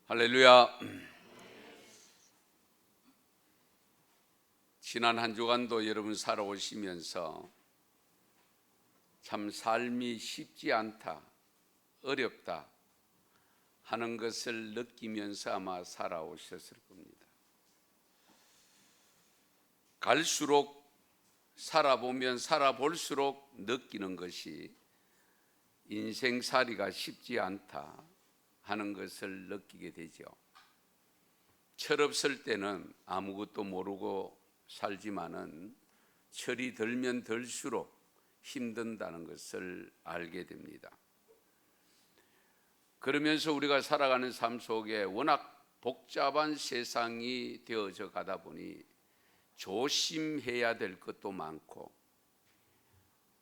할렐루야. 지난 한 주간도 여러분 살아오시면서 참 삶이 쉽지 않다, 어렵다 하는 것을 느끼면서 아마 살아오셨을 겁니다. 갈수록 살아보면 살아볼수록 느끼는 것이 인생살이가 쉽지 않다 하는 것을 느끼게 되죠. 철없을 때는 아무것도 모르고 살지만은 철이 들면 들수록 힘든다는 것을 알게 됩니다. 그러면서 우리가 살아가는 삶 속에 워낙 복잡한 세상이 되어져 가다 보니 조심해야 될 것도 많고,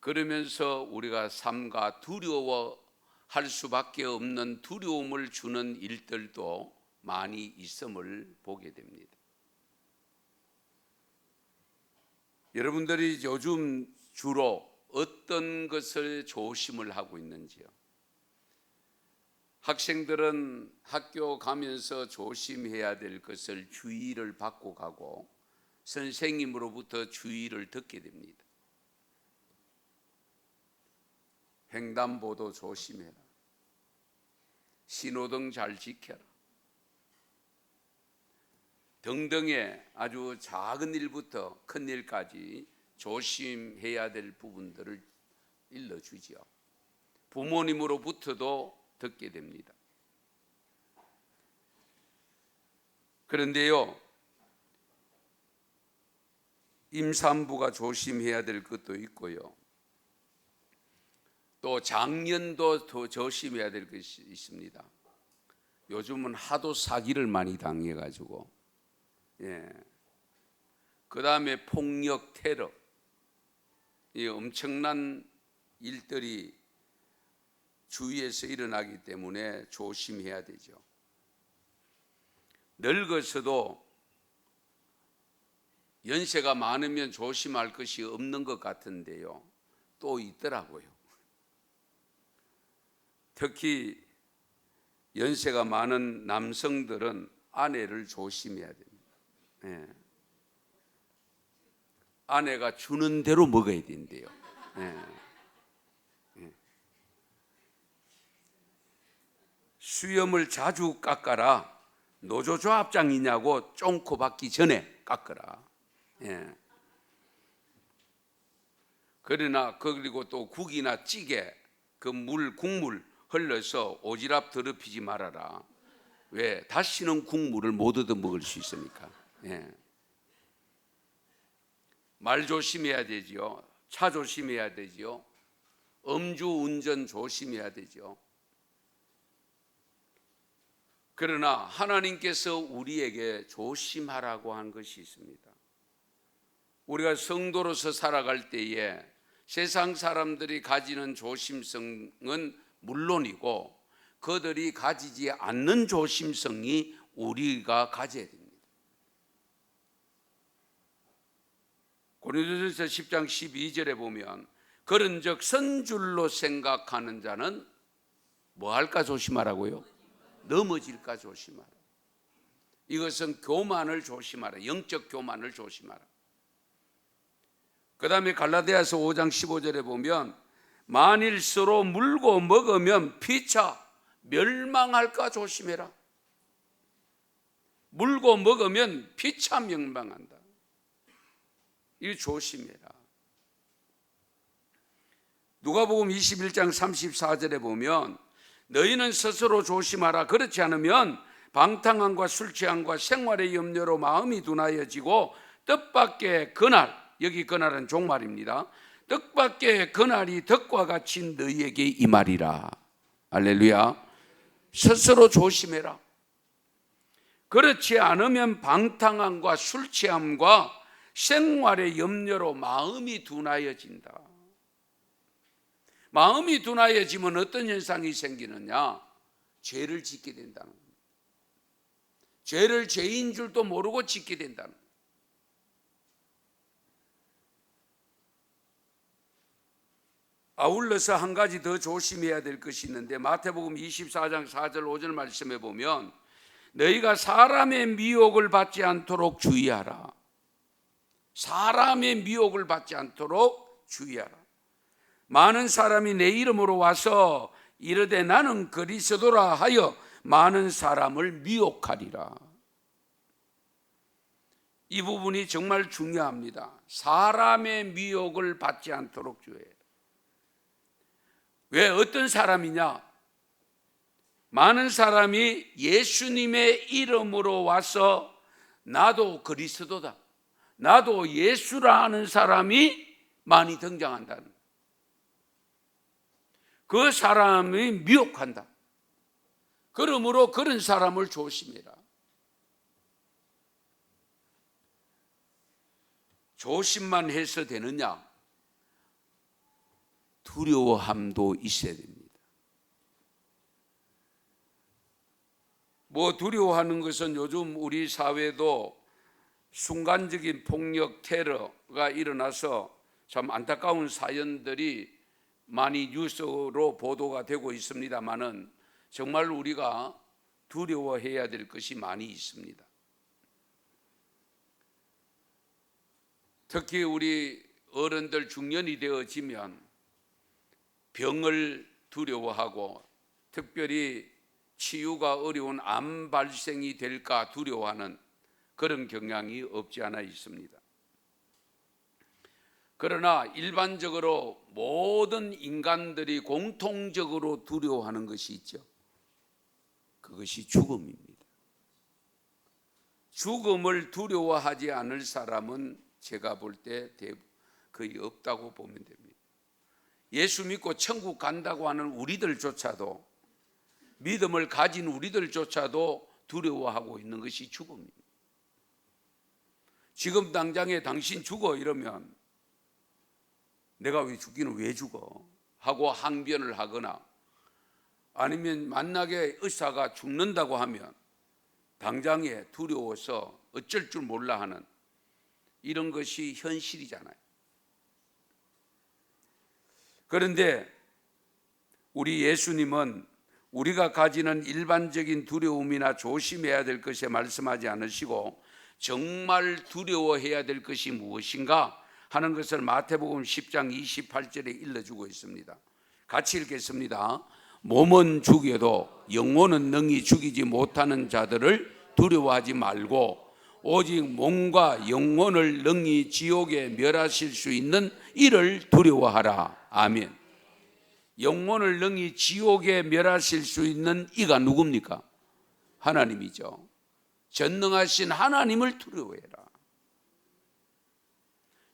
그러면서 우리가 삶과 두려워할 수밖에 없는 두려움을 주는 일들도 많이 있음을 보게 됩니다. 여러분들이 요즘 주로 어떤 것을 조심을 하고 있는지요? 학생들은 학교 가면서 조심해야 될 것을 주의를 받고 가고 선생님으로부터 주의를 듣게 됩니다. 횡단보도 조심해라, 신호등 잘 지켜라 등등의 아주 작은 일부터 큰 일까지 조심해야 될 부분들을 일러주지요. 부모님으로부터도 듣게 됩니다. 그런데요, 임산부가 조심해야 될 것도 있고요, 또 장년도 더 조심해야 될 것이 있습니다. 요즘은 하도 사기를 많이 당해가지고, 그 다음에 폭력, 테러, 이 엄청난 일들이 주위에서 일어나기 때문에 조심해야 되죠. 늙어서도 연세가 많으면 조심할 것이 없는 것 같은데요, 또 있더라고요. 특히 연세가 많은 남성들은 아내를 조심해야 됩니다. 아내가 주는 대로 먹어야 된대요. 수염을 자주 깎아라. 노조조합장이냐고 쫑코 받기 전에 깎아라. 그러나 그리고 또 국이나 찌개 그 국물 흘러서 오지랖 더럽히지 말아라. 왜? 다시는 국물을 못 얻어 먹을 수 있으니까. 말 조심해야 되지요. 차 조심해야 되지요. 음주운전 조심해야 되죠. 그러나 하나님께서 우리에게 조심하라고 한 것이 있습니다. 우리가 성도로서 살아갈 때에 세상 사람들이 가지는 조심성은 물론이고 그들이 가지지 않는 조심성이 우리가 가져야 됩니다. 고린도전서 10장 12절에 보면 그런즉 선줄로 생각하는 자는 뭐 할까 조심하라고요? 넘어질까 조심하라. 이것은 교만을 조심하라. 영적 교만을 조심하라. 그 다음에 갈라디아서 5장 15절에 보면 만일 서로 물고 먹으면 피차 멸망할까 조심해라. 물고 먹으면 피차 멸망한다. 이거 조심해라. 누가복음 21장 34절에 보면 너희는 스스로 조심하라. 그렇지 않으면 방탕함과 술취함과 생활의 염려로 마음이 둔하여지고 뜻밖의 그날, 여기 그날은 종말입니다. 뜻밖의 그날이 덕과 같이 너희에게 임하리라. 할렐루야. 스스로 조심해라. 그렇지 않으면 방탕함과 술취함과 생활의 염려로 마음이 둔하여진다. 마음이 둔하여지면 어떤 현상이 생기느냐? 죄를 짓게 된다는 겁니다. 죄를 죄인 줄도 모르고 짓게 된다는 겁니다. 아울러서 한 가지 더 조심해야 될 것이 있는데 마태복음 24장 4절 5절 말씀에 보면 너희가 사람의 미혹을 받지 않도록 주의하라. 사람의 미혹을 받지 않도록 주의하라. 많은 사람이 내 이름으로 와서 이르되 나는 그리스도라 하여 많은 사람을 미혹하리라. 이 부분이 정말 중요합니다. 사람의 미혹을 받지 않도록 주의해라. 왜 어떤 사람이냐? 많은 사람이 예수님의 이름으로 와서 나도 그리스도다, 나도 예수라 하는 사람이 많이 등장한다는 거예요. 그 사람이 미혹한다. 그러므로 그런 사람을 조심해라. 조심만 해서 되느냐? 두려워함도 있어야 됩니다. 뭐 두려워하는 것은 요즘 우리 사회도 순간적인 폭력 테러가 일어나서 참 안타까운 사연들이 많이 뉴스로 보도가 되고 있습니다만은 정말 우리가 두려워해야 될 것이 많이 있습니다. 특히 우리 어른들 중년이 되어지면 병을 두려워하고 특별히 치유가 어려운 암 발생이 될까 두려워하는 그런 경향이 없지 않아 있습니다. 그러나 일반적으로 모든 인간들이 공통적으로 두려워하는 것이 있죠. 그것이 죽음입니다. 죽음을 두려워하지 않을 사람은 제가 볼 때 거의 없다고 보면 됩니다. 예수 믿고 천국 간다고 하는 우리들조차도, 믿음을 가진 우리들조차도 두려워하고 있는 것이 죽음입니다. 지금 당장에 당신 죽어 이러면 내가 왜 죽기는 왜 죽어? 하고 항변을 하거나 아니면 만약에 의사가 죽는다고 하면 당장에 두려워서 어쩔 줄 몰라 하는 이런 것이 현실이잖아요. 그런데 우리 예수님은 우리가 가지는 일반적인 두려움이나 조심해야 될 것에 말씀하지 않으시고 정말 두려워해야 될 것이 무엇인가 하는 것을 마태복음 10장 28절에 일러주고 있습니다. 같이 읽겠습니다. 몸은 죽여도 영혼은 능히 죽이지 못하는 자들을 두려워하지 말고 오직 몸과 영혼을 능히 지옥에 멸하실 수 있는 이를 두려워하라. 아멘. 영혼을 능히 지옥에 멸하실 수 있는 이가 누굽니까? 하나님이죠. 전능하신 하나님을 두려워해라.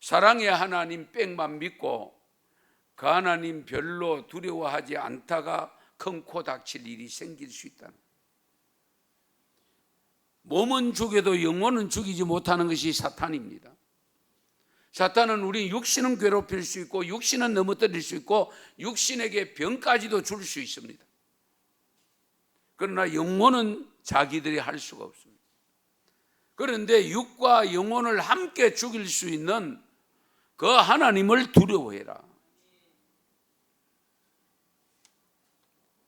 사랑의 하나님 빽만 믿고 그 하나님 별로 두려워하지 않다가 큰 코 닥칠 일이 생길 수 있다는 거예요. 몸은 죽여도 영혼은 죽이지 못하는 것이 사탄입니다. 사탄은 우리 육신은 괴롭힐 수 있고 육신은 넘어뜨릴 수 있고 육신에게 병까지도 줄 수 있습니다. 그러나 영혼은 자기들이 할 수가 없습니다. 그런데 육과 영혼을 함께 죽일 수 있는 그 하나님을 두려워해라.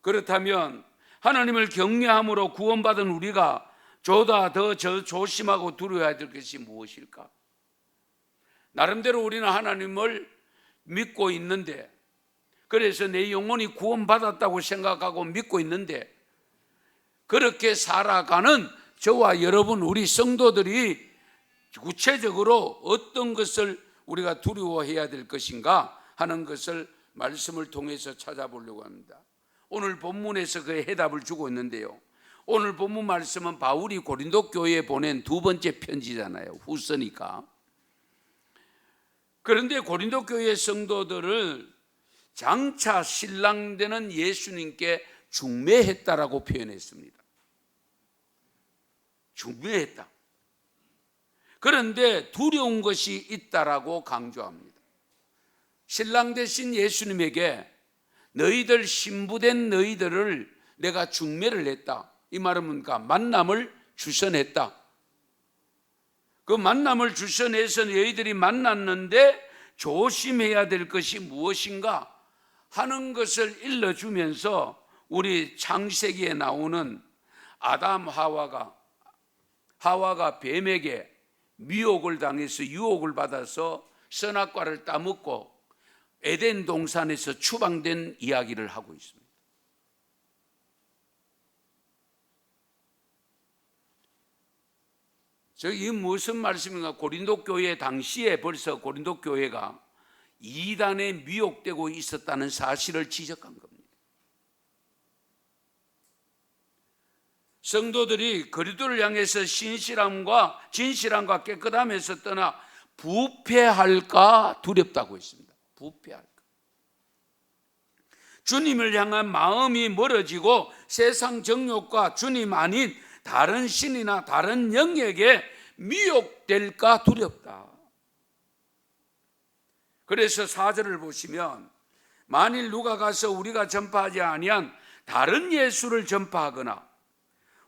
그렇다면 하나님을 경외함으로 구원받은 우리가 보다 더 조심하고 두려워해야 될 것이 무엇일까? 나름대로 우리는 하나님을 믿고 있는데, 그래서 내 영혼이 구원받았다고 생각하고 믿고 있는데, 그렇게 살아가는 저와 여러분 우리 성도들이 구체적으로 어떤 것을 우리가 두려워해야 될 것인가 하는 것을 말씀을 통해서 찾아보려고 합니다. 오늘 본문에서 그 해답을 주고 있는데요, 오늘 본문 말씀은 바울이 고린도 교회에 보낸 두 번째 편지잖아요. 후서니까. 그런데 고린도 교회 성도들을 장차 신랑되는 예수님께 중매했다라고 표현했습니다. 중매했다. 그런데 두려운 것이 있다라고 강조합니다. 신랑 되신 예수님에게 너희들 신부된 너희들을 내가 중매를 했다. 이 말은 뭔가 만남을 주선했다. 그 만남을 주선해서 너희들이 만났는데 조심해야 될 것이 무엇인가 하는 것을 일러주면서 우리 창세기에 나오는 아담 하와가 뱀에게 미혹을 당해서 유혹을 받아서 선악과를 따먹고 에덴 동산에서 추방된 이야기를 하고 있습니다. 이 무슨 말씀인가? 고린도 교회 당시에 벌써 고린도 교회가 이단에 미혹되고 있었다는 사실을 지적한 겁니다. 성도들이 그리스도를 향해서 신실함과 진실함과 깨끗함에서 떠나 부패할까 두렵다고 했습니다. 부패할까. 주님을 향한 마음이 멀어지고 세상 정욕과 주님 아닌 다른 신이나 다른 영에게 미혹될까 두렵다. 그래서 4절을 보시면 만일 누가 가서 우리가 전파하지 아니한 다른 예수를 전파하거나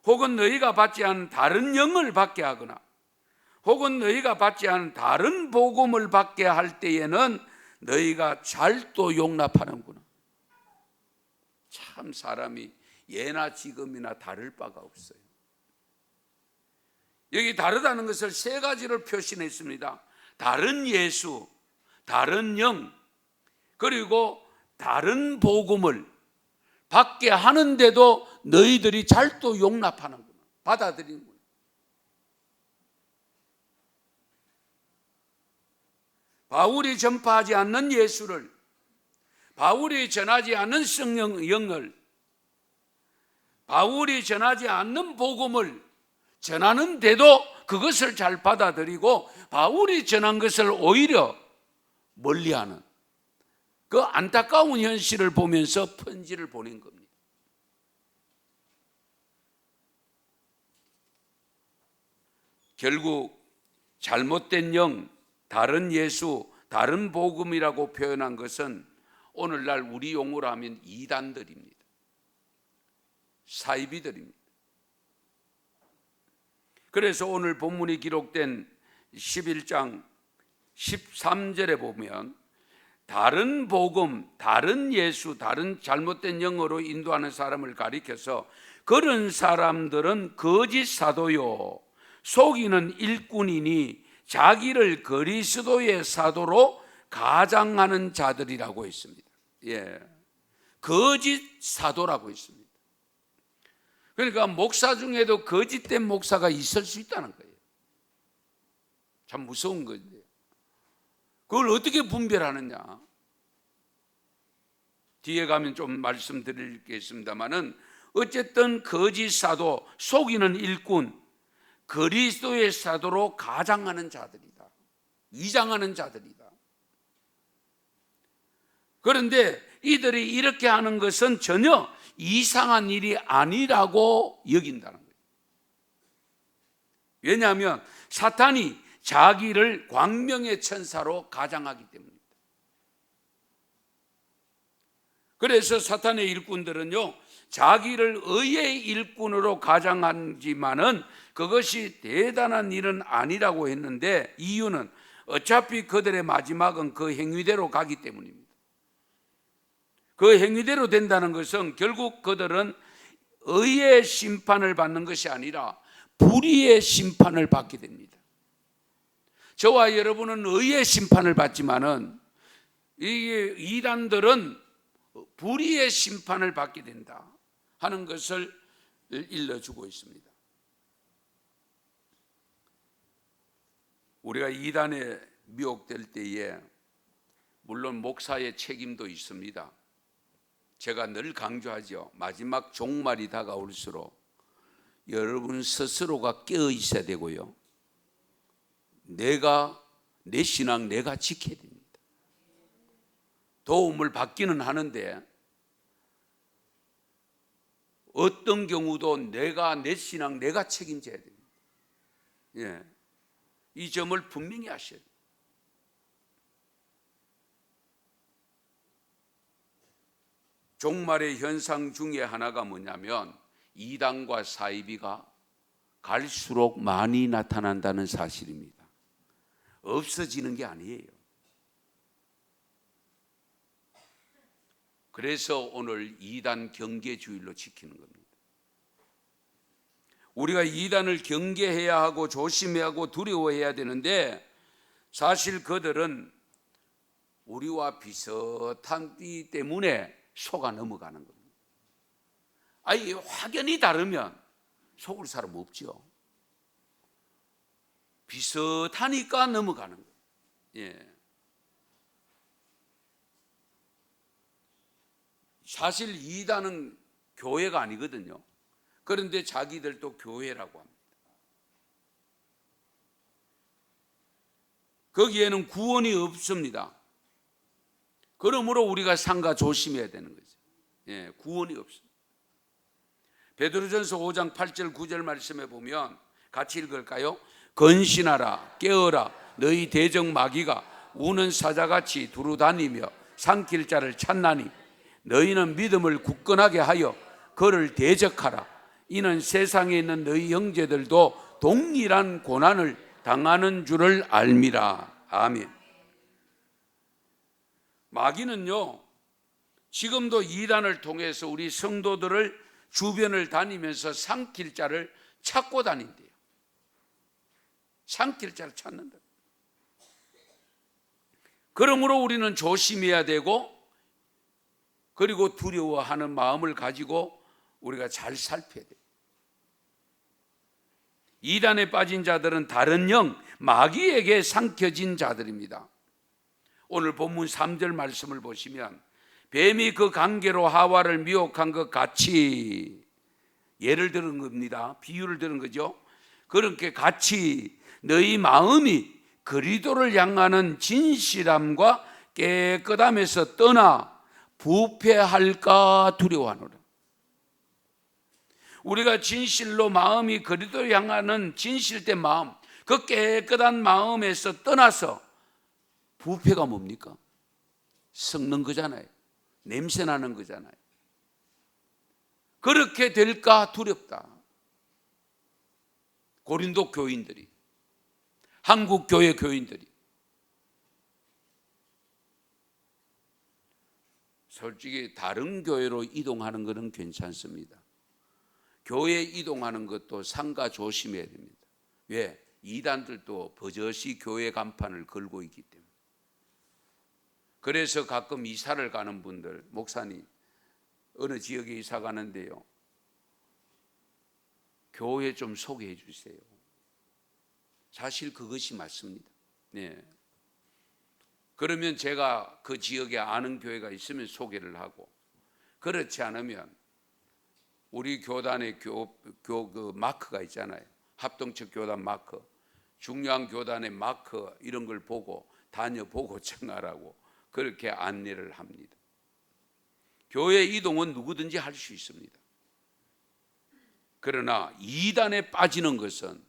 혹은 너희가 받지 않은 다른 영을 받게 하거나 혹은 너희가 받지 않은 다른 복음을 받게 할 때에는 너희가 잘도 용납하는구나. 참 사람이 예나 지금이나 다를 바가 없어요. 여기 다르다는 것을 3가지를 표시했습니다. 다른 예수, 다른 영, 그리고 다른 복음을 받게 하는데도 너희들이 잘도 용납하는구나. 받아들이는구나. 바울이 전파하지 않는 예수를, 바울이 전하지 않는 성령을, 바울이 전하지 않는 복음을 전하는데도 그것을 잘 받아들이고 바울이 전한 것을 오히려 멀리하는 그 안타까운 현실을 보면서 편지를 보낸 겁니다. 결국 잘못된 영, 다른 예수, 다른 복음이라고 표현한 것은 오늘날 우리 용어로 하면 이단들입니다. 사이비들입니다. 그래서 오늘 본문이 기록된 11장 13절에 보면 다른 복음, 다른 예수, 다른 잘못된 영어로 인도하는 사람을 가리켜서 그런 사람들은 거짓 사도요 속이는 일꾼이니 자기를 그리스도의 사도로 가장하는 자들이라고 했습니다. 예, 거짓 사도라고 했습니다. 그러니까 목사 중에도 거짓된 목사가 있을 수 있다는 거예요. 참 무서운 건데 그걸 어떻게 분별하느냐? 뒤에 가면 좀 말씀드리겠습니다만은 어쨌든 거짓 사도, 속이는 일꾼, 그리스도의 사도로 가장하는 자들이다. 위장하는 자들이다. 그런데 이들이 이렇게 하는 것은 전혀 이상한 일이 아니라고 여긴다는 거예요. 왜냐하면 사탄이 자기를 광명의 천사로 가장하기 때문입니다. 그래서 사탄의 일꾼들은요, 자기를 의의 일꾼으로 가장하지만은 그것이 대단한 일은 아니라고 했는데 이유는 어차피 그들의 마지막은 그 행위대로 가기 때문입니다. 그 행위대로 된다는 것은 결국 그들은 의의 심판을 받는 것이 아니라 불의의 심판을 받게 됩니다. 저와 여러분은 의의 심판을 받지만은 이 이단들은 불의의 심판을 받게 된다 하는 것을 일러주고 있습니다. 우리가 이단에 미혹될 때에 물론 목사의 책임도 있습니다. 제가 늘 강조하죠. 마지막 종말이 다가올수록 여러분 스스로가 깨어 있어야 되고요. 내 신앙 내가 지켜야 됩니다. 도움을 받기는 하는데 어떤 경우도 내 신앙 내가 책임져야 됩니다. 예, 이 점을 분명히 하셔야 돼요. 종말의 현상 중에 하나가 뭐냐면 이단과 사이비가 갈수록 많이 나타난다는 사실입니다. 없어지는 게 아니에요. 그래서 오늘 이단 경계주의로 지키는 겁니다. 우리가 이단을 경계해야 하고 조심해야 하고 두려워해야 되는데, 사실 그들은 우리와 비슷한기 때문에 속아 넘어가는 겁니다. 아니, 확연히 다르면 속을 사람 없죠. 비슷하니까 넘어가는 거예요. 예. 사실 이단은 교회가 아니거든요. 그런데 자기들도 교회라고 합니다. 거기에는 구원이 없습니다. 그러므로 우리가 삼가 조심해야 되는 거죠. 예, 구원이 없습니다. 베드로전서 5장 8절 9절 말씀에 보면 같이 읽을까요? 건신하라, 깨어라, 너희 대적 마귀가 우는 사자같이 두루다니며 삼킬 자를 찾나니 너희는 믿음을 굳건하게 하여 그를 대적하라. 이는 세상에 있는 너희 형제들도 동일한 고난을 당하는 줄을 알미라. 아멘. 마귀는요, 지금도 이단을 통해서 우리 성도들을 주변을 다니면서 삼킬 자를 찾고 다닌대요. 삼킬 자를 찾는다. 그러므로 우리는 조심해야 되고, 그리고 두려워하는 마음을 가지고 우리가 잘 살펴야 돼요. 이단에 빠진 자들은 다른 영, 마귀에게 삼켜진 자들입니다. 오늘 본문 3절 말씀을 보시면 뱀이 그 관계로 하와를 미혹한 것 같이, 예를 들은 겁니다. 비유를 들은 거죠. 그렇게 같이 너희 마음이 그리스도를 향하는 진실함과 깨끗함에서 떠나 부패할까 두려워하노라. 우리가 진실로 마음이 그리스도를 향하는 진실된 마음, 그 깨끗한 마음에서 떠나서 부패가 뭡니까? 썩는 거잖아요. 냄새 나는 거잖아요. 그렇게 될까 두렵다. 고린도 교인들이, 한국 교회 교인들이 솔직히 다른 교회로 이동하는 것은 괜찮습니다. 교회 이동하는 것도 삼가 조심해야 됩니다. 왜? 이단들도 버젓이 교회 간판을 걸고 있기 때문에. 그래서 가끔 이사를 가는 분들, 목사님 어느 지역에 이사 가는데요, 교회 좀 소개해 주세요. 사실 그것이 맞습니다. 네. 그러면 제가 그 지역에 아는 교회가 있으면 소개를 하고, 그렇지 않으면 우리 교단의 그 마크가 있잖아요. 합동측 교단 마크, 중요한 교단의 마크 이런 걸 보고 다녀보고 청하라고 그렇게 안내를 합니다. 교회 이동은 누구든지 할 수 있습니다. 그러나 이단에 빠지는 것은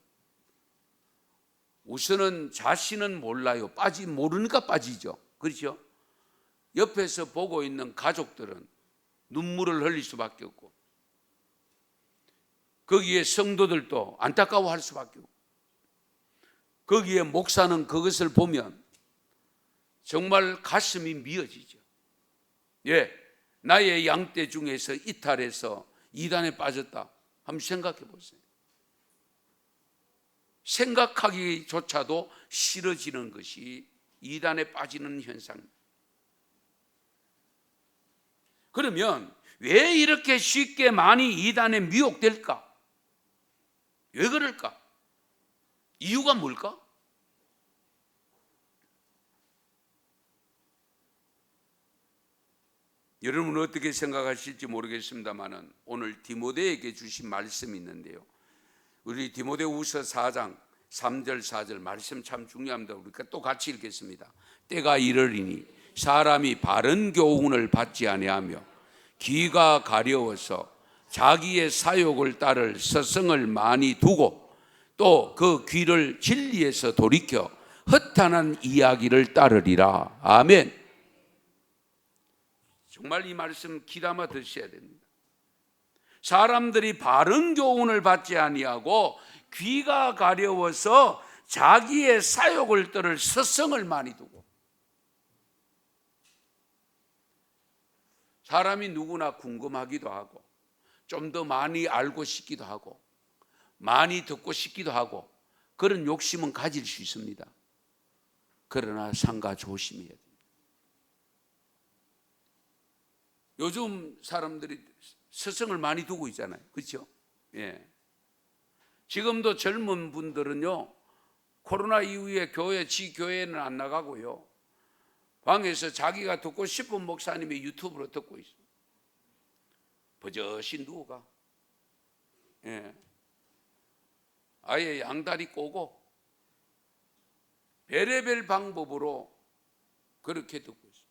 우선은 자신은 몰라요. 모르니까 빠지죠. 그렇죠? 옆에서 보고 있는 가족들은 눈물을 흘릴 수밖에 없고, 거기에 성도들도 안타까워할 수밖에 없고, 거기에 목사는 그것을 보면 정말 가슴이 미어지죠. 예, 나의 양떼 중에서 이탈해서 이단에 빠졌다. 한번 생각해 보세요. 생각하기조차도 싫어지는 것이 이단에 빠지는 현상입니다. 그러면 왜 이렇게 쉽게 많이 이단에 미혹될까? 왜 그럴까? 이유가 뭘까? 여러분은 어떻게 생각하실지 모르겠습니다만 오늘 디모데에게 주신 말씀이 있는데요, 우리 디모데후서 4장 3절 4절 말씀 참 중요합니다. 우리가 또 같이 읽겠습니다. 때가 이르리니 사람이 바른 교훈을 받지 아니하며 귀가 가려워서 자기의 사욕을 따를 서성을 많이 두고 또 그 귀를 진리에서 돌이켜 허탄한 이야기를 따르리라. 아멘. 정말 이 말씀 귀담아 드셔야 됩니다. 사람들이 바른 교훈을 받지 아니하고 귀가 가려워서 자기의 사욕을 따를 서성을 많이 두고, 사람이 누구나 궁금하기도 하고 좀 더 많이 알고 싶기도 하고 많이 듣고 싶기도 하고 그런 욕심은 가질 수 있습니다. 그러나 삼가 조심해야 됩니다. 요즘 사람들이 스승을 많이 두고 있잖아요. 그렇죠? 예. 지금도 젊은 분들은요, 코로나 이후에 지교회는 안 나가고요, 방에서 자기가 듣고 싶은 목사님의 유튜브로 듣고 있어요. 버젓이 누워가. 예. 아예 양다리 꼬고 별의별 방법으로 그렇게 듣고 있어요.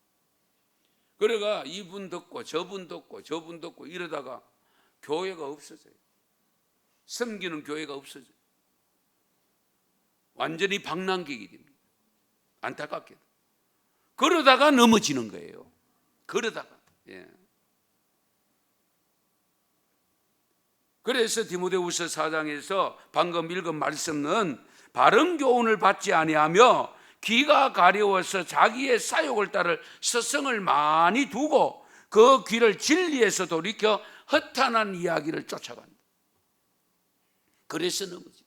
그래가 이분 듣고 저분 듣고 이러다가 교회가 없어져요. 섬기는 교회가 없어져요. 완전히 방랑객이 됩니다. 안타깝게도. 그러다가 넘어지는 거예요. 그러다가. 예. 그래서 디모데후서 4장에서 방금 읽은 말씀은 바른 교훈을 받지 아니하며 귀가 가려워서 자기의 사욕을 따를 스승을 많이 두고 그 귀를 진리에서 돌이켜 허탄한 이야기를 쫓아간다. 그래서 넘어지.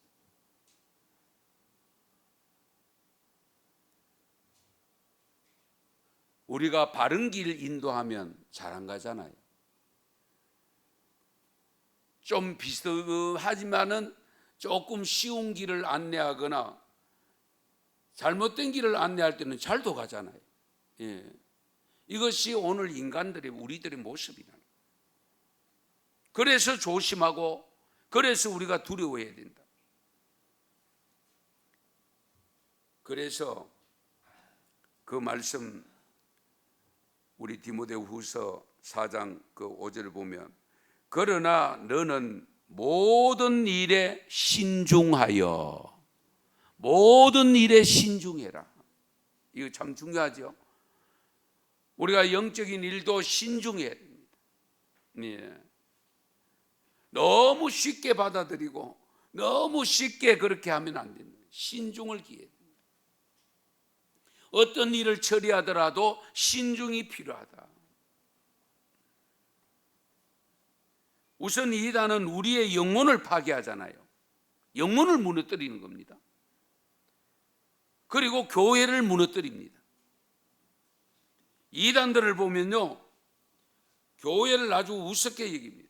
우리가 바른 길 인도하면 잘 안 가잖아요. 좀 비슷하지만은 조금 쉬운 길을 안내하거나 잘못된 길을 안내할 때는 잘도 가잖아요. 예. 이것이 오늘 인간들의 우리들의 모습이다. 그래서 조심하고 그래서 우리가 두려워해야 된다. 그래서 그 말씀 우리 디모데후서 4장 그 5절을 보면 그러나 너는 모든 일에 신중하여 모든 일에 신중해라. 이거 참 중요하죠. 우리가 영적인 일도 신중해야 됩니다. 예. 너무 쉽게 받아들이고 너무 쉽게 그렇게 하면 안 됩니다. 신중을 기해야 됩니다. 어떤 일을 처리하더라도 신중이 필요하다. 우선 이단은 우리의 영혼을 파괴하잖아요. 영혼을 무너뜨리는 겁니다. 그리고 교회를 무너뜨립니다. 이단들을 보면요, 교회를 아주 우습게 여깁니다.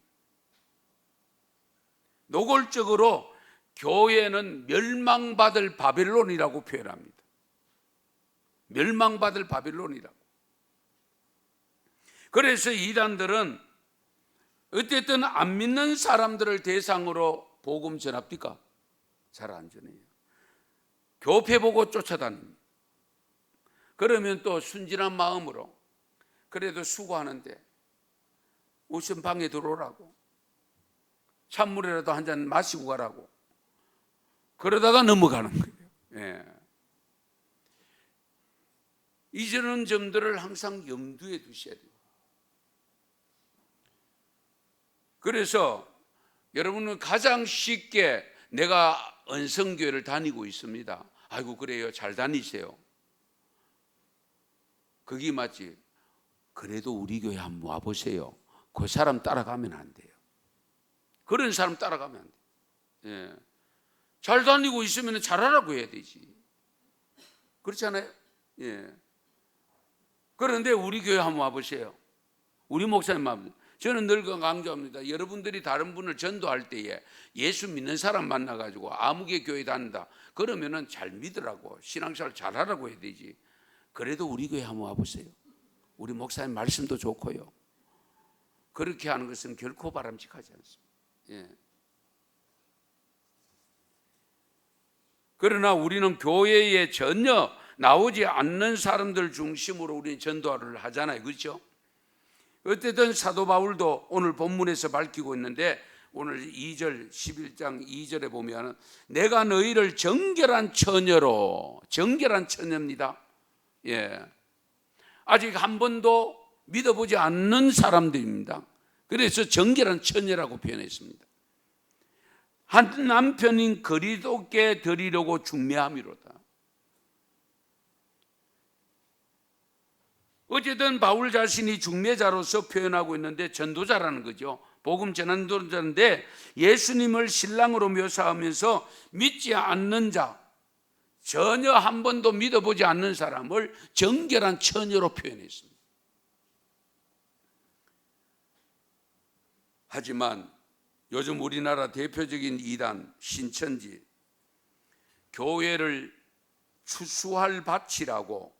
노골적으로 교회는 멸망받을 바벨론이라고 표현합니다. 멸망받을 바벨론이라고. 그래서 이단들은 어쨌든 안 믿는 사람들을 대상으로 복음 전합니까? 잘 안 전해요. 교회 보고 쫓아다닙니다. 그러면 또 순진한 마음으로 그래도 수고하는데 우선 방에 들어오라고, 찬물이라도 한 잔 마시고 가라고 그러다가 넘어가는 거예요. 예. 이저런 점들을 항상 염두에 두셔야 돼요. 그래서 여러분은 가장 쉽게 내가 언성교회를 다니고 있습니다. 아이고 그래요, 잘 다니세요. 그게 맞지. 그래도 우리 교회 한번 와보세요. 그 사람 따라가면 안 돼요. 그런 사람 따라가면 안 돼요. 예. 잘 다니고 있으면 잘하라고 해야 되지. 그렇잖아요. 예. 그런데 우리 교회 한번 와보세요. 우리 목사님 한번. 저는 늘 강조합니다. 여러분들이 다른 분을 전도할 때에 예수 믿는 사람 만나가지고 아무개 교회 다닌다 그러면은 잘 믿으라고, 신앙생활 잘하라고 해야 되지. 그래도 우리 교회 한번 와보세요. 우리 목사님 말씀도 좋고요. 그렇게 하는 것은 결코 바람직하지 않습니다. 예. 그러나 우리는 교회에 전혀 나오지 않는 사람들 중심으로 우리는 전도를 하잖아요. 그렇죠? 어쨌든 사도 바울도 오늘 본문에서 밝히고 있는데 오늘 2절 11장 2절에 보면 내가 너희를 정결한 처녀로, 정결한 처녀입니다. 예. 아직 한 번도 믿어보지 않는 사람들입니다. 그래서 정결한 처녀라고 표현했습니다. 한 남편인 그리스도께 드리려고 중매함이로다. 어쨌든 바울 자신이 중매자로서 표현하고 있는데 전도자라는 거죠. 복음 전하는 자인데 예수님을 신랑으로 묘사하면서 믿지 않는 자, 전혀 한 번도 믿어보지 않는 사람을 정결한 처녀로 표현했습니다. 하지만 요즘 우리나라 대표적인 이단 신천지, 교회를 추수할 밭이라고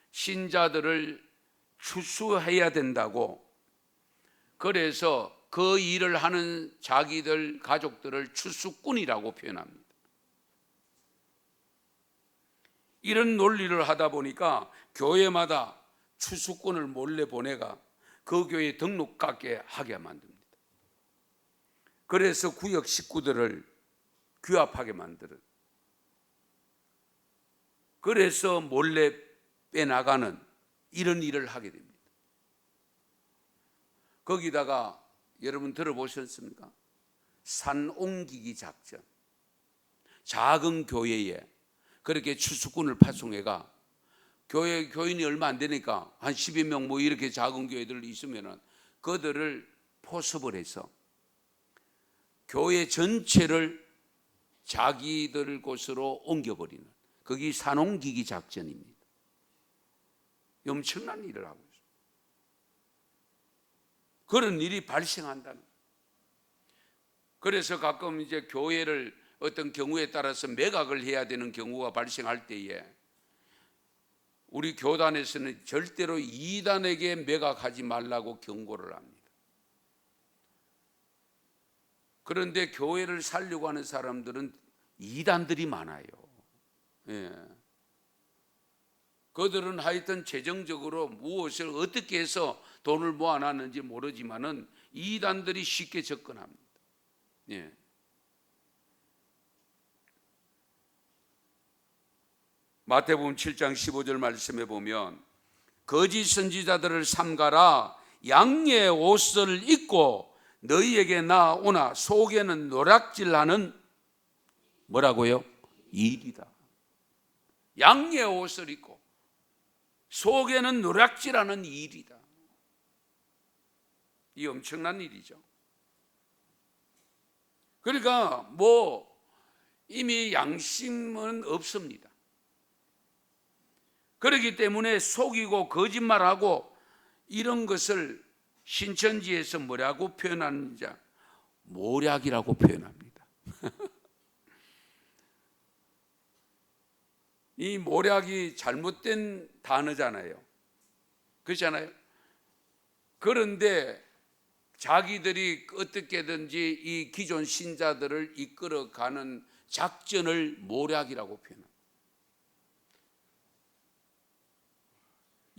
신자들을 추수해야 된다고, 그래서 그 일을 하는 자기들 가족들을 추수꾼이라고 표현합니다. 이런 논리를 하다 보니까 교회마다 추수꾼을 몰래 보내가 그 교회에 등록하게 하게 만듭니다. 그래서 구역 식구들을 규합하게 만들어요. 그래서 몰래 빼나가는 이런 일을 하게 됩니다. 거기다가 여러분 들어보셨습니까? 산 옮기기 작전. 작은 교회에 그렇게 추수꾼을 파송해가, 교회 교인이 얼마 안 되니까 한 10여 명 뭐 이렇게 작은 교회들 있으면은 그들을 포섭을 해서 교회 전체를 자기들 곳으로 옮겨버리는, 그게 산 옮기기 작전입니다. 엄청난 일을 하고 있어요. 그런 일이 발생한다는. 그래서 가끔 이제 교회를 어떤 경우에 따라서 매각을 해야 되는 경우가 발생할 때에 우리 교단에서는 절대로 이단에게 매각하지 말라고 경고를 합니다. 그런데 교회를 살려고 하는 사람들은 이단들이 많아요. 예. 그들은 하여튼 재정적으로 무엇을 어떻게 해서 돈을 모아놨는지 모르지만은 이단들이 쉽게 접근합니다. 예. 마태복음 7장 15절 말씀에 보면 거짓 선지자들을 삼가라, 양의 옷을 입고 너희에게 나오나 속에는 노략질하는 뭐라고요? 일이다. 양의 옷을 입고 속에는 노략질하는 일이다. 이 엄청난 일이죠. 그러니까 뭐 이미 양심은 없습니다. 그렇기 때문에 속이고 거짓말하고 이런 것을 신천지에서 뭐라고 표현하는지, 모략이라고 표현합니다. 이 모략이 잘못된 단어잖아요. 그렇잖아요. 그런데 자기들이 어떻게든지 이 기존 신자들을 이끌어가는 작전을 모략이라고 표현합니다.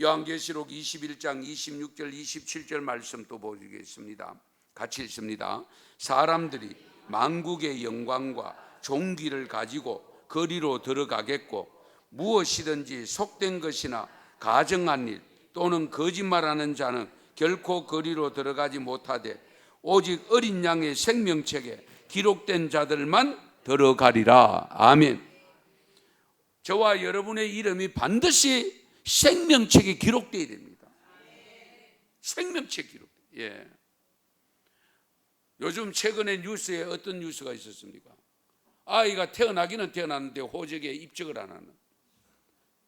요한계시록 21장 26절 27절 말씀 또 보시겠습니다. 같이 읽습니다. 사람들이 만국의 영광과 존귀를 가지고 거리로 들어가겠고 무엇이든지 속된 것이나 가정한 일 또는 거짓말하는 자는 결코 거리로 들어가지 못하되 오직 어린 양의 생명책에 기록된 자들만 들어가리라. 아멘. 저와 여러분의 이름이 반드시 생명책에 기록되어야 됩니다. 생명책 기록. 예. 요즘 최근에 뉴스에 어떤 뉴스가 있었습니까? 아이가 태어나기는 태어났는데 호적에 입적을 안 하는,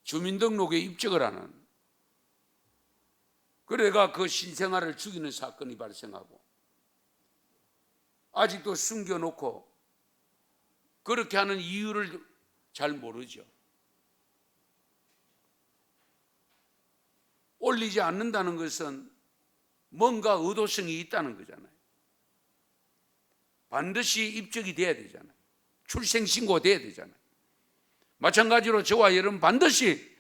주민등록에 입적을 안 하는, 그래가 그 신생아를 죽이는 사건이 발생하고 아직도 숨겨놓고 그렇게 하는 이유를 잘 모르죠. 올리지 않는다는 것은 뭔가 의도성이 있다는 거잖아요. 반드시 입적이 돼야 되잖아요. 출생신고돼야 되잖아요. 마찬가지로 저와 여러분 반드시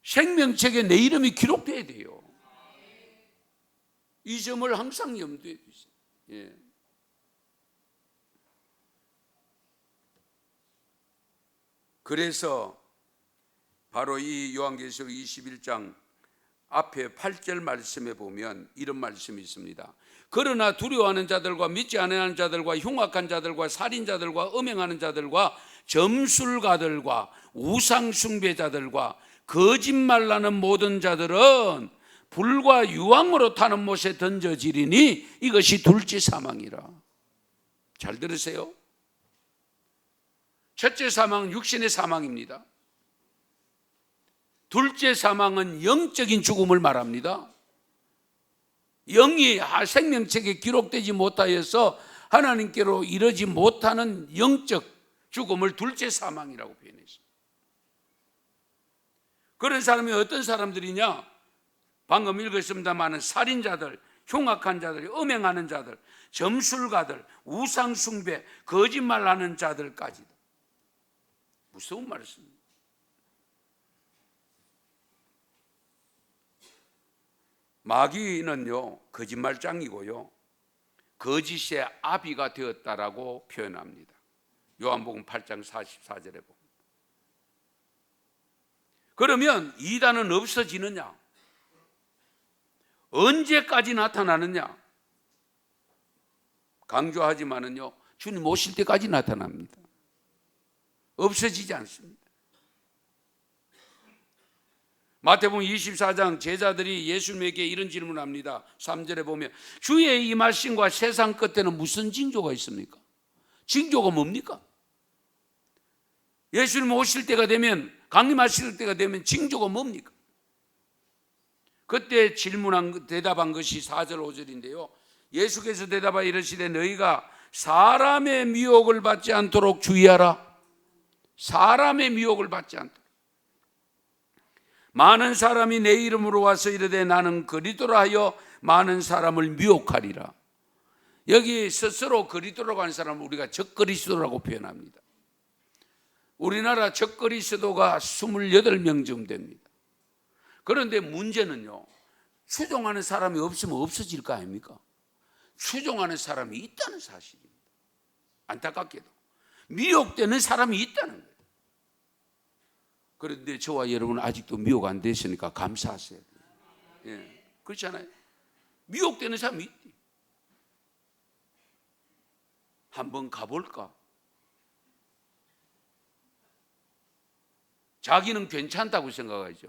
생명책에 내 이름이 기록돼야 돼요. 이 점을 항상 염두에 두세요. 예. 그래서 바로 이 요한계시록 21장 앞에 8절 말씀에 보면 이런 말씀이 있습니다. 그러나 두려워하는 자들과 믿지 않는 자들과 흉악한 자들과 살인자들과 음행하는 자들과 점술가들과 우상숭배자들과 거짓말하는 모든 자들은 불과 유황으로 타는 못에 던져지리니 이것이 둘째 사망이라. 잘 들으세요. 첫째 사망은 육신의 사망입니다. 둘째 사망은 영적인 죽음을 말합니다. 영이 생명책에 기록되지 못하여서 하나님께로 이르지 못하는 영적 죽음을 둘째 사망이라고 표현했습니다. 그런 사람이 어떤 사람들이냐? 방금 읽었습니다마는 살인자들, 흉악한 자들, 음행하는 자들, 점술가들, 우상숭배, 거짓말하는 자들까지도. 무서운 말씀입니다. 마귀는요, 거짓말장이고요, 거짓의 아비가 되었다라고 표현합니다. 요한복음 8장 44절에 보면. 그러면 이단은 없어지느냐? 언제까지 나타나느냐? 강조하지만은요, 주님 오실 때까지 나타납니다. 없어지지 않습니다. 마태복음 24장 제자들이 예수님에게 이런 질문을 합니다. 3절에 보면 주의 임하심과 세상 끝에는 무슨 징조가 있습니까? 징조가 뭡니까? 예수님 오실 때가 되면, 강림하실 때가 되면 징조가 뭡니까? 그때 대답한 것이 4절 5절인데요 예수께서 대답하여 이르시되 너희가 사람의 미혹을 받지 않도록 주의하라. 사람의 미혹을 받지 않도록. 많은 사람이 내 이름으로 와서 이르되 나는 그리스도라 하여 많은 사람을 미혹하리라. 여기 스스로 그리스도라고 하는 사람을 우리가 적그리스도라고 표현합니다. 우리나라 적그리스도가 28명쯤 됩니다. 그런데 문제는요, 추종하는 사람이 없으면 없어질 거 아닙니까? 추종하는 사람이 있다는 사실입니다. 안타깝게도 미혹되는 사람이 있다는 거예요. 그런데 저와 여러분은 아직도 미혹 안 되시니까 감사하세요. 예, 그렇잖아요. 미혹되는 사람이 있대. 한번 가볼까? 자기는 괜찮다고 생각하죠.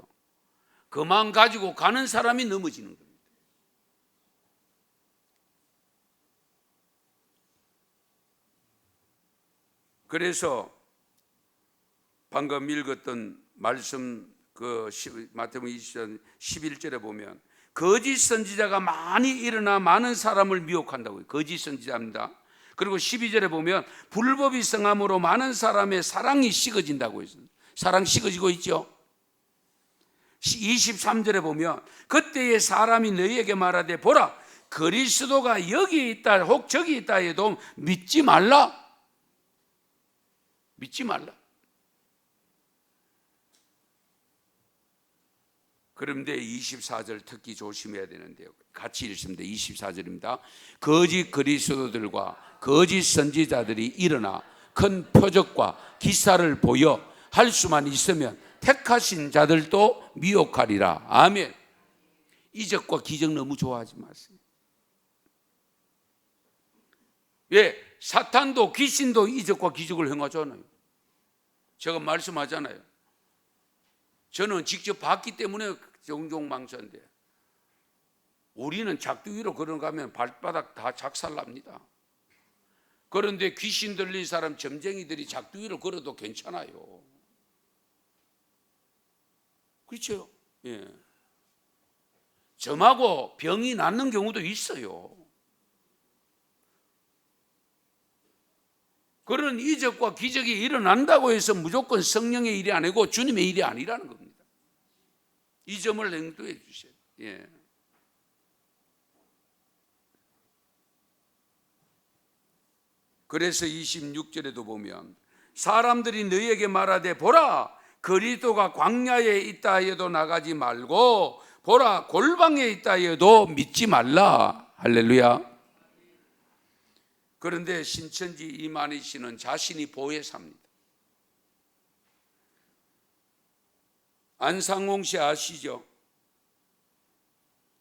그만 가지고 가는 사람이 넘어지는 겁니다. 그래서 방금 읽었던 말씀 마태복음 20장 11절에 보면 거짓 선지자가 많이 일어나 많은 사람을 미혹한다고요. 거짓 선지자입니다. 그리고 12절에 보면 불법이 성함으로 많은 사람의 사랑이 식어진다고 했습니다. 사랑 식어지고 있죠. 23절에 보면 그때의 사람이 너희에게 말하되 보라 그리스도가 여기 있다 혹 저기 있다 해도 믿지 말라. 믿지 말라. 그런데 24절 특히 조심해야 되는데요. 같이 읽습니다. 24절입니다. 거짓 그리스도들과 거짓 선지자들이 일어나 큰 표적과 기사를 보여 할 수만 있으면 택하신 자들도 미혹하리라. 아멘. 이적과 기적 너무 좋아하지 마세요. 왜? 사탄도 귀신도 이적과 기적을 행하잖아요. 제가 말씀하잖아요. 저는 직접 봤기 때문에 종종 망설인데 우리는 작두 위로 걸어가면 발바닥 다 작살납니다. 그런데 귀신 들린 사람 점쟁이들이 작두 위로 걸어도 괜찮아요. 그렇죠? 예. 점하고 병이 낫는 경우도 있어요. 그런 이적과 기적이 일어난다고 해서 무조건 성령의 일이 아니고 주님의 일이 아니라는 겁니다. 이 점을 행도해 주세요. 예. 그래서 26절에도 보면 사람들이 너희에게 말하되 보라 그리스도가 광야에 있다 해도 나가지 말고 보라 골방에 있다 해도 믿지 말라. 할렐루야. 그런데 신천지 이만희 씨는 자신이 보혜 삽니다. 안상홍 씨 아시죠?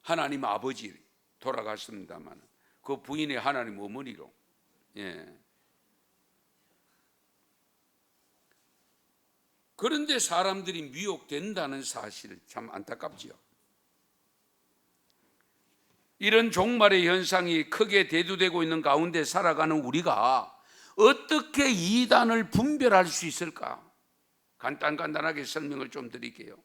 하나님 아버지 돌아갔습니다만 그 부인이 하나님 어머니로. 예. 그런데 사람들이 미혹된다는 사실 참 안타깝지요. 이런 종말의 현상이 크게 대두되고 있는 가운데 살아가는 우리가 어떻게 이단을 분별할 수 있을까? 간단하게 설명을 좀 드릴게요.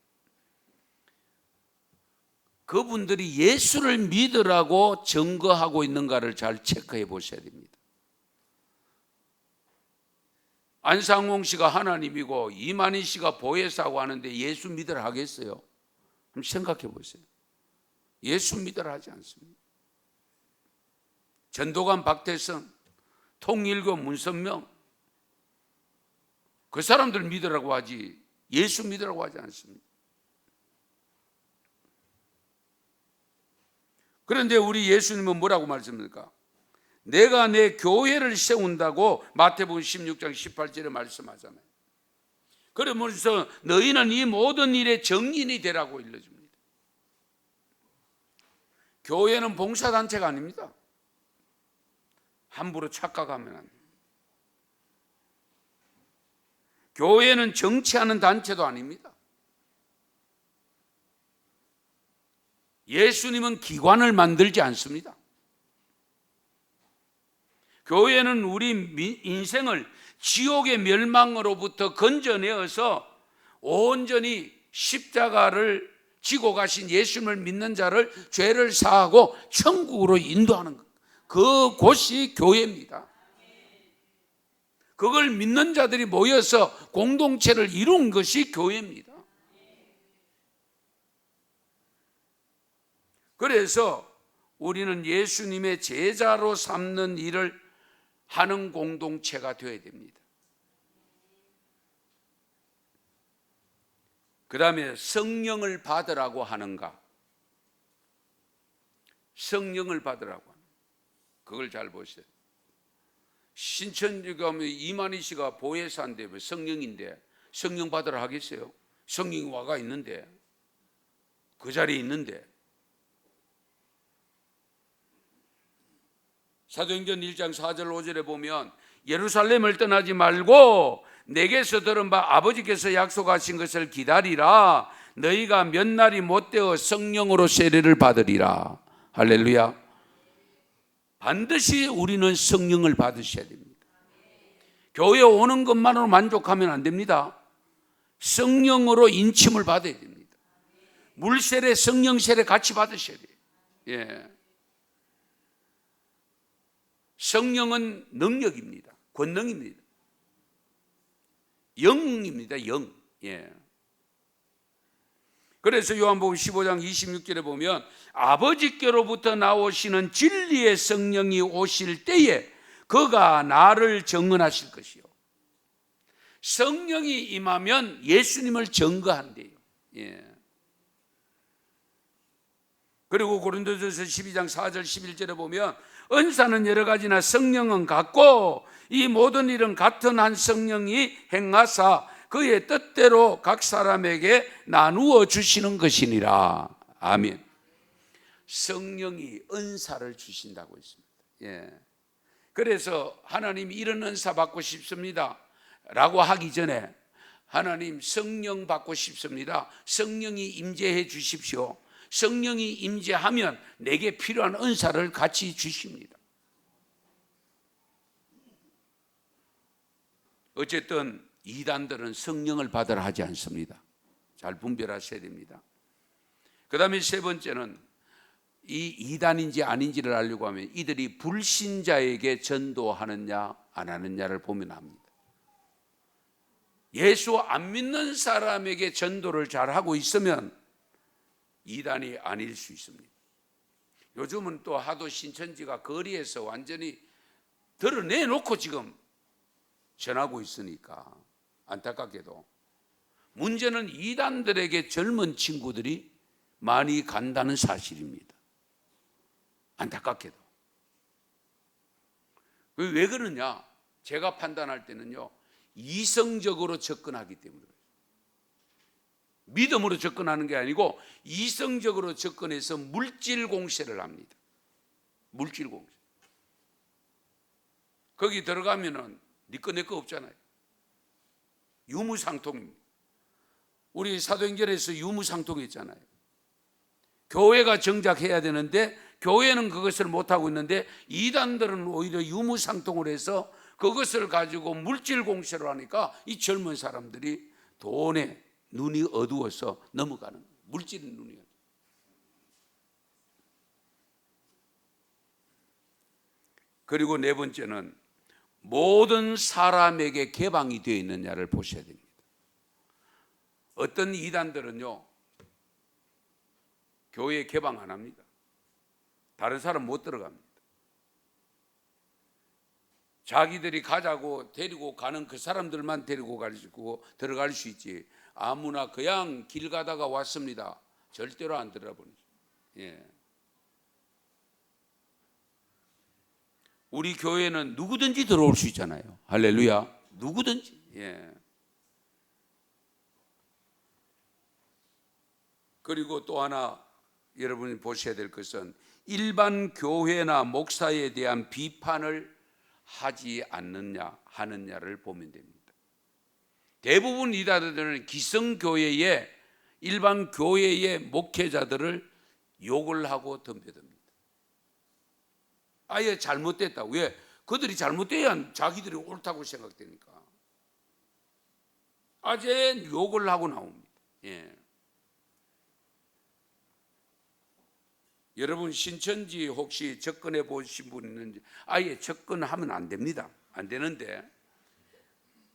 그분들이 예수를 믿으라고 증거하고 있는가를 잘 체크해 보셔야 됩니다. 안상홍 씨가 하나님이고 이만희 씨가 보혜사고 하는데 예수 믿으라 하겠어요? 한번 생각해 보세요. 예수 믿으라 하지 않습니다. 전도관 박태선, 통일교 문선명, 그 사람들 믿으라고 하지 예수 믿으라고 하지 않습니다. 그런데 우리 예수님은 뭐라고 말씀합니까? 내가 내 교회를 세운다고 마태복음 16장 18절에 말씀하잖아요. 그러면서 너희는 이 모든 일의 정인이 되라고 일러줍니다. 교회는 봉사단체가 아닙니다. 함부로 착각하면 안 됩니다. 교회는 정치하는 단체도 아닙니다. 예수님은 기관을 만들지 않습니다. 교회는 우리 인생을 지옥의 멸망으로부터 건져내어서 온전히 십자가를 지고 가신 예수님을 믿는 자를 죄를 사하고 천국으로 인도하는 것. 그 곳이 교회입니다. 그걸 믿는 자들이 모여서 공동체를 이룬 것이 교회입니다. 그래서 우리는 예수님의 제자로 삼는 일을 하는 공동체가 되어야 됩니다. 그 다음에 성령을 받으라고 하는가? 성령을 받으라고 하는 그걸 잘 보세요. 신천지 가면 이만희 씨가 보혜사인데 성령인데 성령 받으라 하겠어요? 성령이 와가 있는데, 그 자리에 있는데. 사도행전 1장 4절 5절에 보면 예루살렘을 떠나지 말고 내게서 들은 바 아버지께서 약속하신 것을 기다리라. 너희가 몇 날이 못되어 성령으로 세례를 받으리라. 할렐루야. 반드시 우리는 성령을 받으셔야 됩니다. 교회 오는 것만으로 만족하면 안 됩니다. 성령으로 인침을 받아야 됩니다. 물세례, 성령세례 같이 받으셔야 돼요. 예. 성령은 능력입니다. 권능입니다. 영입니다. 영. 예. 그래서 요한복음 15장 26절에 보면 아버지께로부터 나오시는 진리의 성령이 오실 때에 그가 나를 증언하실 것이요. 성령이 임하면 예수님을 증거한대요. 예. 그리고 고린도전서 12장 4절 11절에 보면 은사는 여러 가지나 성령은 같고 이 모든 일은 같은 한 성령이 행하사 그의 뜻대로 각 사람에게 나누어 주시는 것이니라. 아멘. 성령이 은사를 주신다고 했습니다. 예. 그래서 하나님 이런 은사 받고 싶습니다 라고 하기 전에 하나님 성령 받고 싶습니다. 성령이 임재해 주십시오. 성령이 임재하면 내게 필요한 은사를 같이 주십니다. 어쨌든 이단들은 성령을 받으라 하지 않습니다. 잘 분별하셔야 됩니다. 그 다음에 세 번째는 이 이단인지 아닌지를 알려고 하면 이들이 불신자에게 전도하느냐 안 하느냐를 보면 압니다. 예수 안 믿는 사람에게 전도를 잘하고 있으면 이단이 아닐 수 있습니다. 요즘은 또 하도 신천지가 거리에서 완전히 드러내놓고 지금 전하고 있으니까 안타깝게도 문제는 이단들에게 젊은 친구들이 많이 간다는 사실입니다. 안타깝게도. 왜 그러냐? 제가 판단할 때는요, 이성적으로 접근하기 때문에 그래요. 믿음으로 접근하는 게 아니고 이성적으로 접근해서 물질 공세를 합니다. 물질 공세. 거기 들어가면은 니꺼 내꺼 없잖아요. 유무상통입니다. 우리 사도행전에서 유무상통했잖아요. 교회가 정작 해야 되는데 교회는 그것을 못하고 있는데 이단들은 오히려 유무상통을 해서 그것을 가지고 물질 공세를 하니까 이 젊은 사람들이 돈에 눈이 어두워서 넘어가는 거예요. 물질의 눈이. 그리고 네 번째는 모든 사람에게 개방이 되어 있느냐를 보셔야 됩니다. 어떤 이단들은요, 교회에 개방 안 합니다. 다른 사람 못 들어갑니다. 자기들이 가자고 데리고 가는 그 사람들만 데리고 가지고 들어갈 수 있지, 아무나 그냥 길 가다가 왔습니다, 절대로 안 들어보죠. 예. 우리 교회는 누구든지 들어올 수 있잖아요. 할렐루야. 누구든지. 예. 그리고 또 하나 여러분이 보셔야 될 것은 일반 교회나 목사에 대한 비판을 하지 않느냐 하느냐를 보면 됩니다. 대부분 이단들은 기성교회의 일반 교회의 목회자들을 욕을 하고 덤벼듭니다. 아예 잘못됐다. 왜? 그들이 잘못돼야 자기들이 옳다고 생각되니까 아예 욕을 하고 나옵니다. 예. 여러분 신천지 혹시 접근해 보신 분 있는지? 아예 접근하면 안 됩니다. 안 되는데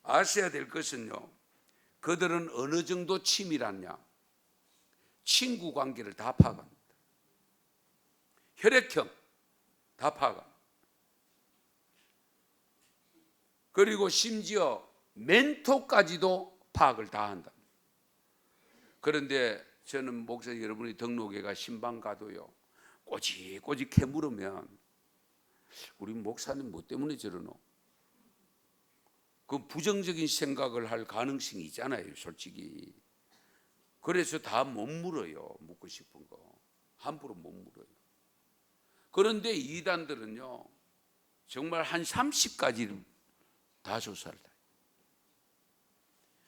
아셔야 될 것은요, 그들은 어느 정도 치밀하냐, 친구 관계를 다 파악합니다. 혈액형 다 파악합니다. 그리고 심지어 멘토까지도 파악을 다 한다. 그런데 저는 목사 여러분이 등록회가 신방 가도요, 꼬집꼬집 캐물으면 우리 목사님 뭐 때문에 저러노? 그 부정적인 생각을 할 가능성이 있잖아요, 솔직히. 그래서 다 못 물어요. 묻고 싶은 거 함부로 못 물어요. 그런데 이단들은요, 정말 한 30가지를 다 조사를 해요.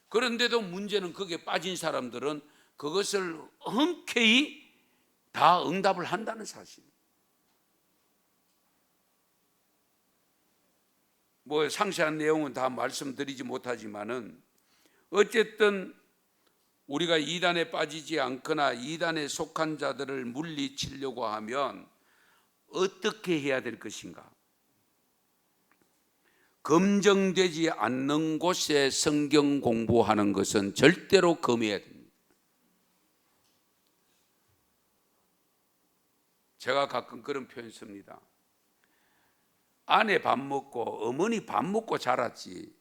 그런데도 문제는 거기에 빠진 사람들은 그것을 흔쾌히 다 응답을 한다는 사실. 뭐 상세한 내용은 다 말씀드리지 못하지만은 어쨌든 우리가 이단에 빠지지 않거나 이단에 속한 자들을 물리치려고 하면 어떻게 해야 될 것인가? 검증되지 않는 곳에 성경 공부하는 것은 절대로 금해야 됩니다. 제가 가끔 그런 표현 씁니다. 아내 밥 먹고 어머니 밥 먹고 자랐지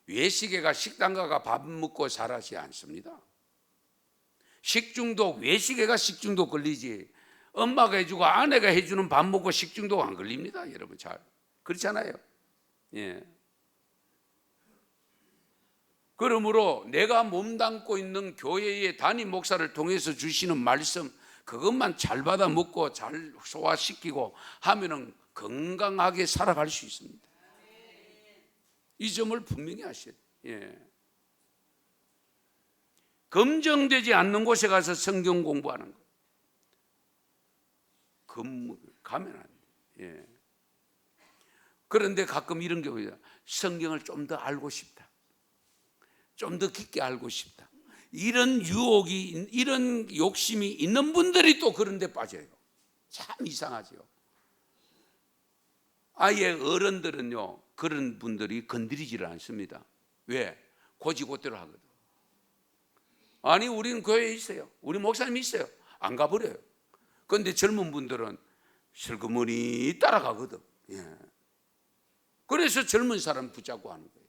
외식애가 식당 가가 밥 먹고 자라지 않습니다. 식중독, 외식애가 식중독 걸리지 엄마가 해주고 아내가 해주는 밥 먹고 식중독 안 걸립니다. 여러분 잘 그렇잖아요. 예. 그러므로 내가 몸담고 있는 교회의 담임 목사를 통해서 주시는 말씀, 그것만 잘 받아 먹고 잘 소화시키고 하면은 건강하게 살아갈 수 있습니다. 이 점을 분명히 아셔야 돼요. 예. 검증되지 않는 곳에 가서 성경 공부하는 거, 가면 안 돼요. 예. 그런데 가끔 이런 경우에 성경을 좀 더 알고 싶다, 좀 더 깊게 알고 싶다, 이런 유혹이, 이런 욕심이 있는 분들이 또 그런 데 빠져요. 참 이상하죠. 아예 어른들은요, 그런 분들이 건드리지를 않습니다. 왜? 고지고대로 하거든. 아니 우리는 교회에 있어요, 우리 목사님이 있어요, 안 가버려요. 그런데 젊은 분들은 슬그머니 따라가거든. 예. 그래서 젊은 사람 붙잡고 하는 거예요.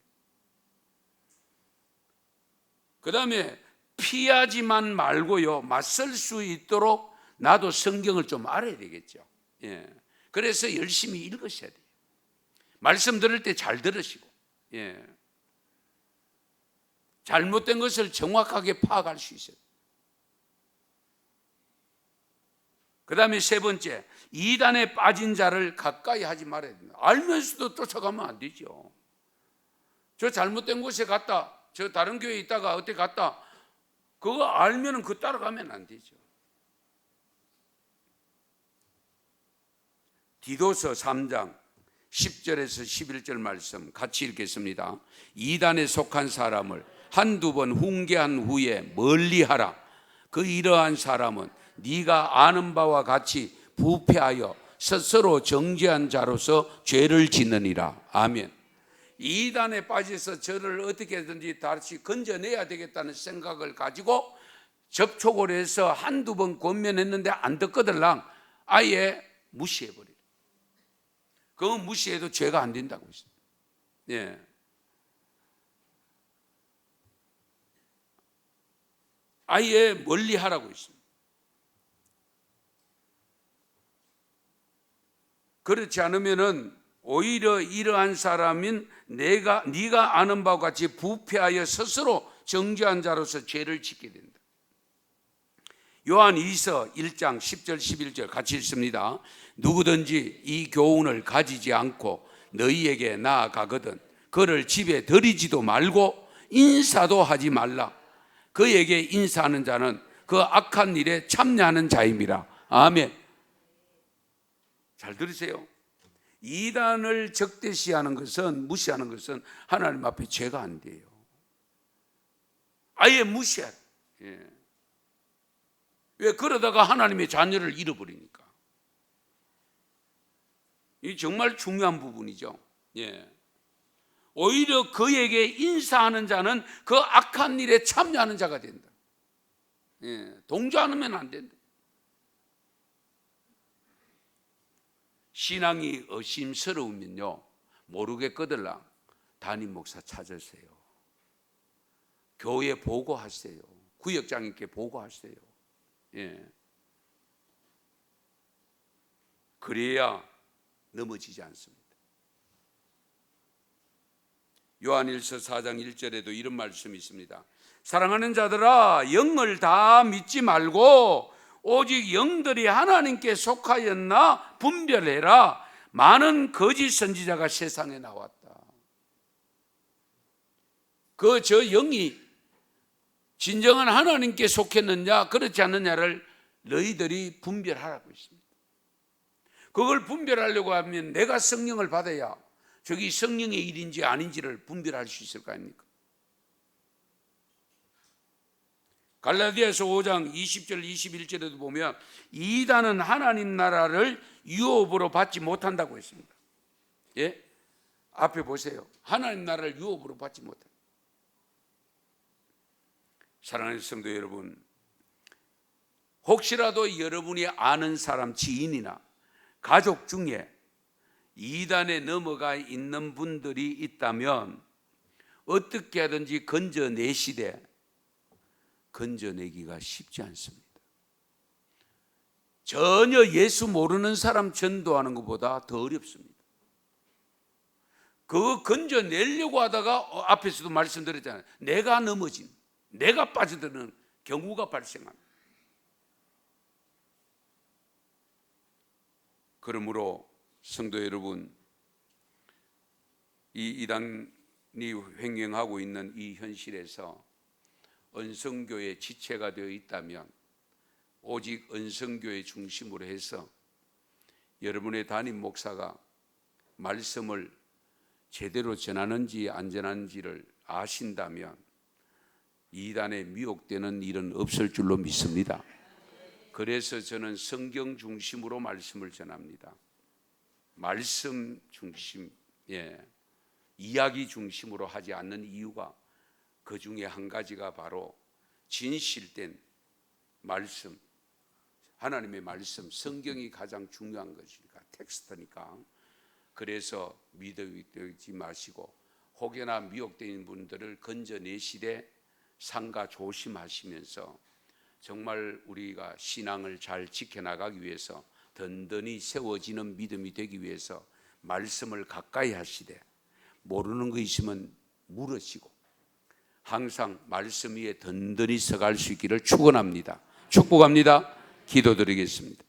그 다음에 피하지만 말고요, 맞설 수 있도록 나도 성경을 좀 알아야 되겠죠. 예. 그래서 열심히 읽으셔야 돼요. 말씀 들을 때 잘 들으시고, 예. 잘못된 것을 정확하게 파악할 수 있어요. 그 다음에 세 번째, 이단에 빠진 자를 가까이 하지 말아야 됩니다. 알면서도 쫓아가면 안 되죠. 저 잘못된 곳에 갔다, 저 다른 교회에 있다가 어디 갔다, 그거 알면은 그 따라가면 안 되죠. 디도서 3장 10절에서 11절 말씀 같이 읽겠습니다. 이단에 속한 사람을 한두 번 훈계한 후에 멀리하라. 그 이러한 사람은 네가 아는 바와 같이 부패하여 스스로 정죄한 자로서 죄를 짓느니라. 아멘. 이단에 빠져서 저를 어떻게든지 다시 건져내야 되겠다는 생각을 가지고 접촉을 해서 한두 번 권면했는데 안 듣거들랑 아예 무시해버려요. 그거 무시해도 죄가 안 된다고 했습니다. 예. 아예 멀리 하라고 했습니다. 그렇지 않으면은 오히려 이러한 사람인 네가 아는 바와 같이 부패하여 스스로 정죄한 자로서 죄를 짓게 된다. 요한 2서 1장 10절 11절 같이 읽습니다. 누구든지 이 교훈을 가지지 않고 너희에게 나아가거든 그를 집에 들이지도 말고 인사도 하지 말라. 그에게 인사하는 자는 그 악한 일에 참여하는 자임이라. 아멘. 잘 들으세요. 이단을 적대시하는 것은, 무시하는 것은 하나님 앞에 죄가 안 돼요. 아예 무시해. 예. 왜? 그러다가 하나님의 자녀를 잃어버리니까. 이 정말 중요한 부분이죠. 예. 오히려 그에게 인사하는 자는 그 악한 일에 참여하는 자가 된다. 예. 동조하면 안 된다. 신앙이 의심스러우면요, 모르겠거들랑 담임 목사 찾으세요. 교회 보고하세요. 구역장님께 보고하세요. 예. 그래야 넘어지지 않습니다. 요한일서 4장 1절에도 이런 말씀이 있습니다. 사랑하는 자들아, 영을 다 믿지 말고 오직 영들이 하나님께 속하였나 분별해라. 많은 거짓 선지자가 세상에 나왔다. 저 영이 진정한 하나님께 속했느냐 그렇지 않느냐를 너희들이 분별하라고 했습니다. 그걸 분별하려고 하면 내가 성령을 받아야 저기 성령의 일인지 아닌지를 분별할 수 있을 거 아닙니까? 갈라디아서 5장 20절 21절에도 보면 이단은 하나님 나라를 유업으로 받지 못한다고 했습니다. 예? 앞에 보세요. 하나님 나라를 유업으로 받지 못한다. 사랑하는 성도 여러분, 혹시라도 여러분이 아는 사람, 지인이나 가족 중에 이단에 넘어가 있는 분들이 있다면 어떻게 하든지 건져내시되 건져내기가 쉽지 않습니다. 전혀 예수 모르는 사람 전도하는 것보다 더 어렵습니다. 그거 건져내려고 하다가 앞에서도 말씀드렸잖아요. 내가 넘어진, 내가 빠져드는 경우가 발생합니다. 그러므로 성도 여러분, 이 이단이 횡행하고 있는 이 현실에서 은성교의 지체가 되어 있다면 오직 은성교회 중심으로 해서 여러분의 담임 목사가 말씀을 제대로 전하는지 안 전하는지를 아신다면 이단에 미혹되는 일은 없을 줄로 믿습니다. 그래서 저는 성경 중심으로 말씀을 전합니다. 말씀 중심, 이야기 중심으로 하지 않는 이유가 그 중에 한 가지가 바로 진실된 말씀, 하나님의 말씀, 성경이 가장 중요한 것이니까, 텍스트니까. 그래서 믿어지 마시고 혹여나 미혹된 분들을 건져내시되 삼가 조심하시면서 정말 우리가 신앙을 잘 지켜나가기 위해서 든든히 세워지는 믿음이 되기 위해서 말씀을 가까이 하시되 모르는 거 있으면 물으시고 항상 말씀 위에 든든히 서갈 수 있기를 축원합니다. 축복합니다. 기도드리겠습니다.